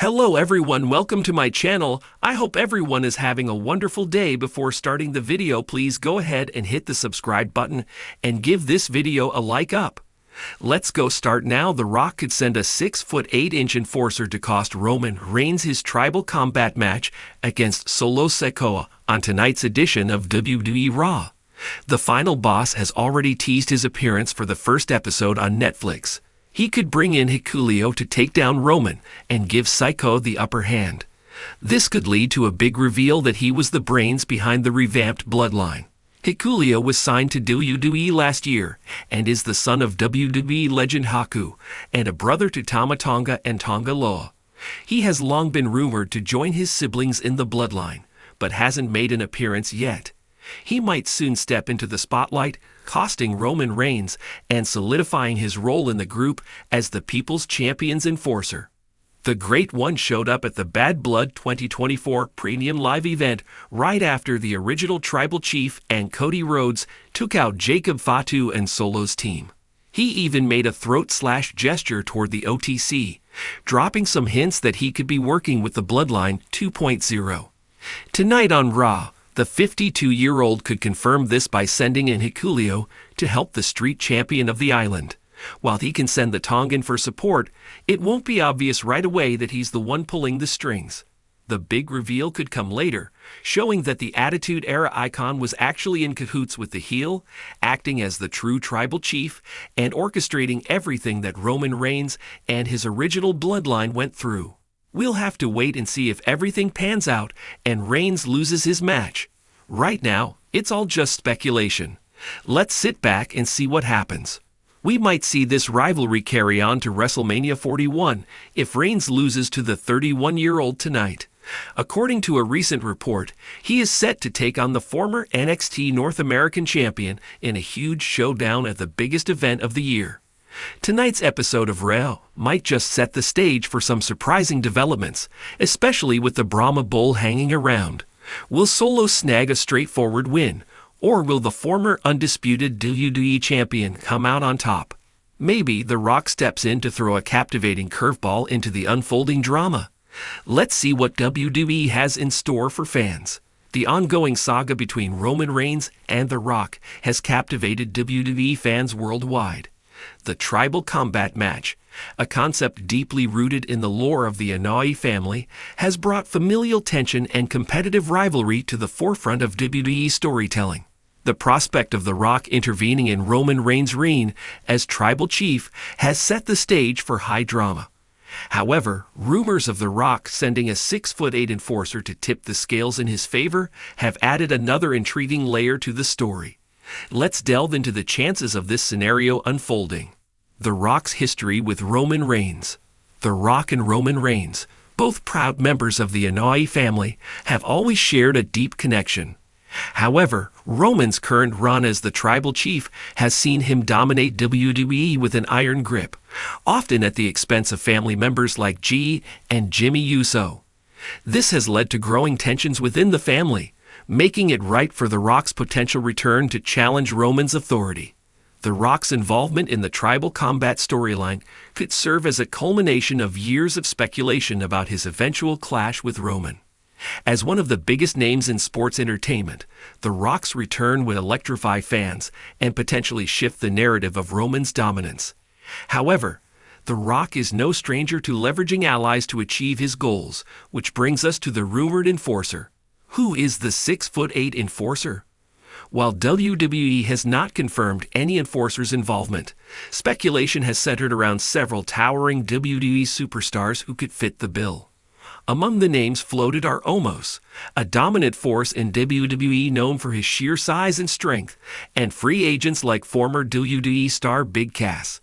Hello everyone, welcome to my channel. I hope everyone is having a wonderful day. Before starting the video, please go ahead and hit the subscribe button and give this video a like up. Let's go start now. The Rock could send a 6'8" enforcer to cost Roman Reigns his tribal combat match against Sikoa on tonight's edition of WWE Raw. The final boss has already teased his appearance for the first episode on Netflix. He could bring in Sikoa to take down Roman and give Sikoa the upper hand. This could lead to a big reveal that he was the brains behind the revamped bloodline. Sikoa was signed to WWE last year and is the son of WWE legend Haku and a brother to Tama Tonga and Tonga Loa. He has long been rumored to join his siblings in the bloodline, but hasn't made an appearance yet. He might soon step into the spotlight, costing Roman Reigns and solidifying his role in the group as the People's Champion's enforcer. The Great One showed up at the Bad Blood 2024 Premium Live event right after the original Tribal Chief and Cody Rhodes took out Jacob Fatu and Solo's team. He even made a throat-slash gesture toward the OTC, dropping some hints that he could be working with the Bloodline 2.0. Tonight on Raw, the 52-year-old could confirm this by sending in Sikoa to help the street champion of the island. While he can send the Tongan for support, it won't be obvious right away that he's the one pulling the strings. The big reveal could come later, showing that the Attitude Era icon was actually in cahoots with the heel, acting as the true tribal chief, and orchestrating everything that Roman Reigns and his original bloodline went through. We'll have to wait and see if everything pans out and Reigns loses his match. Right now, it's all just speculation. Let's sit back and see what happens. We might see this rivalry carry on to WrestleMania 41 if Reigns loses to the 31-year-old tonight. According to a recent report, he is set to take on the former NXT North American champion in a huge showdown at the biggest event of the year. Tonight's episode of Raw might just set the stage for some surprising developments, especially with the Brahma Bull hanging around. Will Solo snag a straightforward win, or will the former undisputed WWE champion come out on top? Maybe The Rock steps in to throw a captivating curveball into the unfolding drama. Let's see what WWE has in store for fans. The ongoing saga between Roman Reigns and The Rock has captivated WWE fans worldwide. The Tribal Combat Match, a concept deeply rooted in the lore of the Anoa'i family, has brought familial tension and competitive rivalry to the forefront of WWE storytelling. The prospect of The Rock intervening in Roman Reigns' reign as Tribal Chief has set the stage for high drama. However, rumors of The Rock sending a 6'8" enforcer to tip the scales in his favor have added another intriguing layer to the story. Let's delve into the chances of this scenario unfolding. The Rock's history with Roman Reigns. The Rock and Roman Reigns, both proud members of the Anoa'i family, have always shared a deep connection. However, Roman's current run as the tribal chief has seen him dominate WWE with an iron grip, often at the expense of family members like G and Jimmy Uso. This has led to growing tensions within the family, making it right for The Rock's potential return to challenge Roman's authority. The Rock's involvement in the tribal combat storyline could serve as a culmination of years of speculation about his eventual clash with Roman. As one of the biggest names in sports entertainment, The Rock's return would electrify fans and potentially shift the narrative of Roman's dominance. However, The Rock is no stranger to leveraging allies to achieve his goals, which brings us to the rumored enforcer. Who is the 6'8" enforcer? While WWE has not confirmed any enforcer's involvement, speculation has centered around several towering WWE superstars who could fit the bill. Among the names floated are Omos, a dominant force in WWE known for his sheer size and strength, and free agents like former WWE star Big Cass.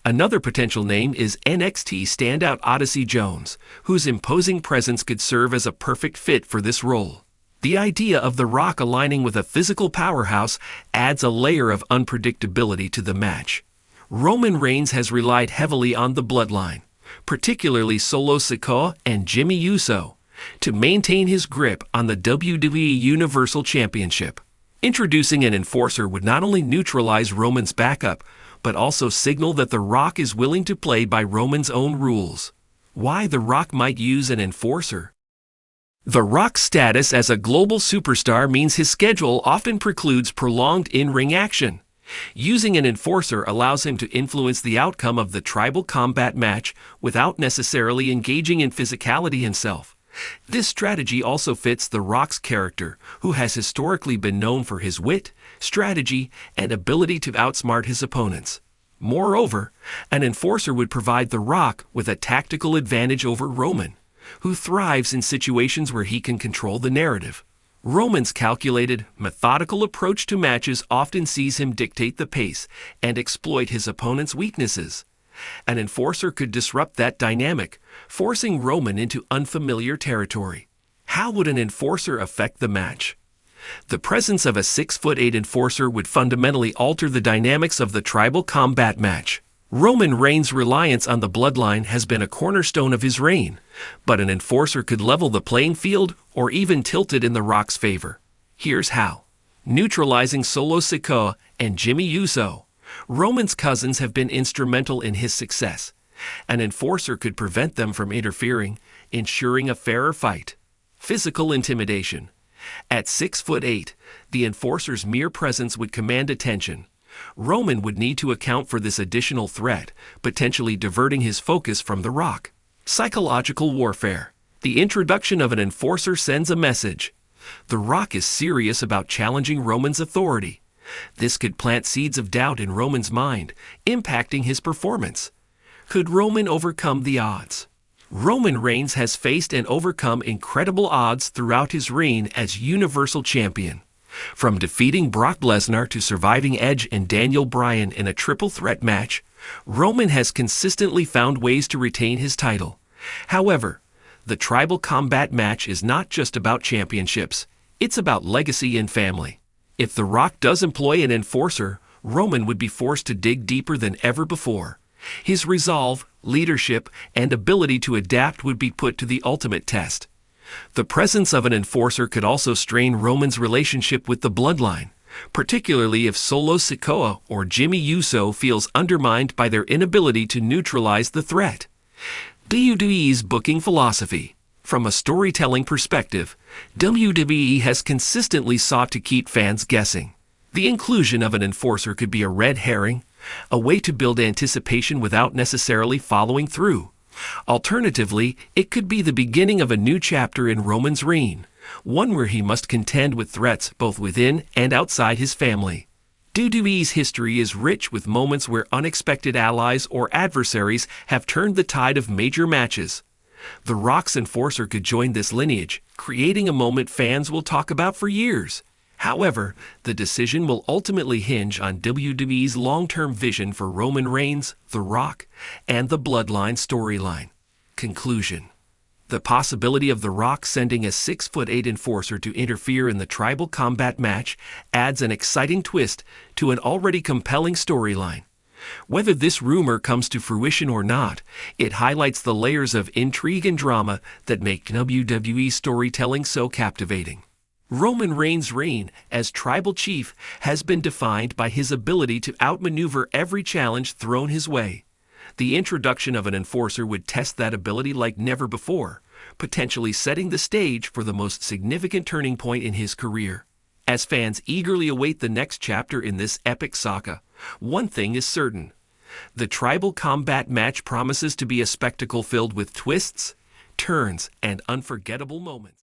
Another potential name is NXT standout Odyssey Jones, whose imposing presence could serve as a perfect fit for this role. The idea of The Rock aligning with a physical powerhouse adds a layer of unpredictability to the match. Roman Reigns has relied heavily on the bloodline, particularly Solo Sikoa and Jimmy Uso, to maintain his grip on the WWE Universal Championship. Introducing an enforcer would not only neutralize Roman's backup, but also signal that The Rock is willing to play by Roman's own rules. Why The Rock might use an enforcer. The Rock's status as a global superstar means his schedule often precludes prolonged in-ring action. Using an enforcer allows him to influence the outcome of the tribal combat match without necessarily engaging in physicality himself. This strategy also fits The Rock's character, who has historically been known for his wit, strategy, and ability to outsmart his opponents. Moreover, an enforcer would provide The Rock with a tactical advantage over Roman, who thrives in situations where he can control the narrative. Roman's calculated, methodical approach to matches often sees him dictate the pace and exploit his opponent's weaknesses. An enforcer could disrupt that dynamic, forcing Roman into unfamiliar territory. How would an enforcer affect the match? The presence of a 6'8" enforcer would fundamentally alter the dynamics of the tribal combat match. Roman Reigns' reliance on the bloodline has been a cornerstone of his reign, but an enforcer could level the playing field or even tilt it in The Rock's favor. Here's how. Neutralizing Solo Sikoa and Jimmy Uso. Roman's cousins have been instrumental in his success. An enforcer could prevent them from interfering, ensuring a fairer fight. Physical intimidation. At 6'8", the enforcer's mere presence would command attention. Roman would need to account for this additional threat, potentially diverting his focus from The Rock. Psychological warfare. The introduction of an enforcer sends a message. The Rock is serious about challenging Roman's authority. This could plant seeds of doubt in Roman's mind, impacting his performance. Could Roman overcome the odds? Roman Reigns has faced and overcome incredible odds throughout his reign as Universal Champion. From defeating Brock Lesnar to surviving Edge and Daniel Bryan in a triple threat match, Roman has consistently found ways to retain his title. However, the tribal combat match is not just about championships, it's about legacy and family. If The Rock does employ an enforcer, Roman would be forced to dig deeper than ever before. His resolve, leadership, and ability to adapt would be put to the ultimate test. The presence of an enforcer could also strain Roman's relationship with the bloodline, particularly if Solo Sikoa or Jimmy Uso feels undermined by their inability to neutralize the threat. WWE's booking philosophy. From a storytelling perspective, WWE has consistently sought to keep fans guessing. The inclusion of an enforcer could be a red herring, a way to build anticipation without necessarily following through. Alternatively, it could be the beginning of a new chapter in Roman's reign, one where he must contend with threats both within and outside his family. WWE's history is rich with moments where unexpected allies or adversaries have turned the tide of major matches. The Rock's enforcer could join this lineage, creating a moment fans will talk about for years. However, the decision will ultimately hinge on WWE's long-term vision for Roman Reigns, The Rock, and the Bloodline storyline. Conclusion. The possibility of The Rock sending a 6'8" enforcer to interfere in the tribal combat match adds an exciting twist to an already compelling storyline. Whether this rumor comes to fruition or not, it highlights the layers of intrigue and drama that make WWE storytelling so captivating. Roman Reigns' reign as tribal chief has been defined by his ability to outmaneuver every challenge thrown his way. The introduction of an enforcer would test that ability like never before, potentially setting the stage for the most significant turning point in his career. As fans eagerly await the next chapter in this epic saga, one thing is certain. The tribal combat match promises to be a spectacle filled with twists, turns, and unforgettable moments.